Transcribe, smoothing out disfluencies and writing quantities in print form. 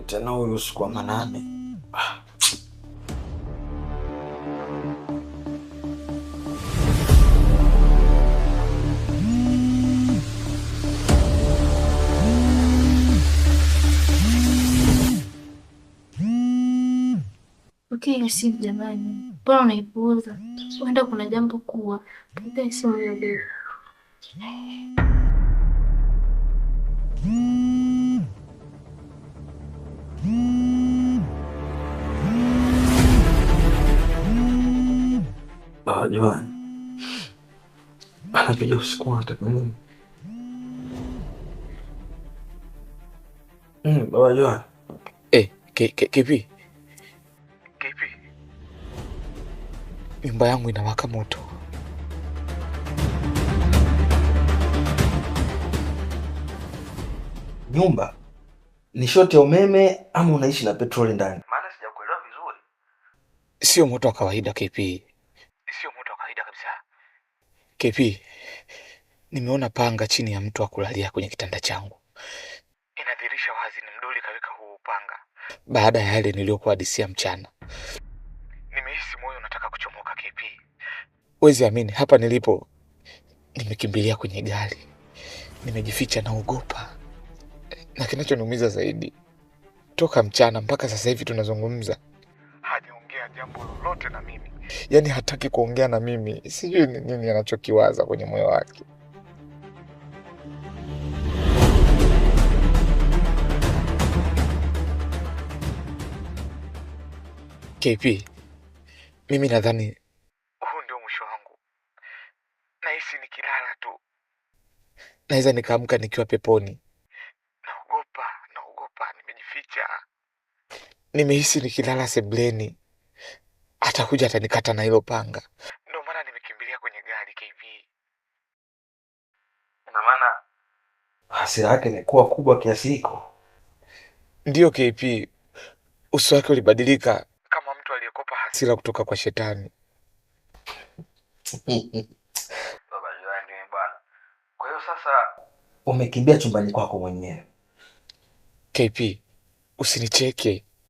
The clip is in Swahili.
tena huyu usiku wa manane. Okay, simu jamani. Mbona unaipuuza? Huenda kuna jambo kubwa. Pokea simu hiyo leo. Joan. Anapiga usiku anataka nini? Baba Joan. KP. Nyumba yangu inawaka moto. Nyumba? Ni shoti ya umeme ama unaishi na petroli ndani? Maana sijakuelewa vizuri. Sio moto wa kawaida KP. Sio moto wa kawaida kabisa. KP, nimeona panga chini ya mtu wa kulalia kwenye kitanda changu. Inadhihirisha wazi ni mdoli kaweka huo upanga. Baada ya yale niliyokuhadisia mchana. Nimehisi moyo unataka kuchomoka KP. Wezi amini, hapa nilipo nimekimbilia kwenye gari. Nimejificha na ogopa. Na kinachoniumiza zaidi, toka mchana mpaka sasa hivi tunazungumza, hajaongea jambo lolote na mimi. Yaani hataki kuongea na mimi. Sijui nini anachokiwaza kwenye moyo wake. KP, mimi nadhani huu ndio mwisho wangu. Nahisi nikilala tu naweza nikaamka nikiwa peponi. Naogopa, nimejificha. Nimehisi nikilala sebleni atakuja atanikata na hilo panga. Ndio maana nimekimbilia kwenye gari KP. Ina maana hasira yake imekuwa kubwa kiasi hiko? Ndio KP, uso wake ulibadilika kama mtu aliyekopa hasira kutoka kwa shetani. Baba Joan bwana. Kwa hiyo sasa umekimbia chumbani kwako mwenyewe. KP, usinicheke.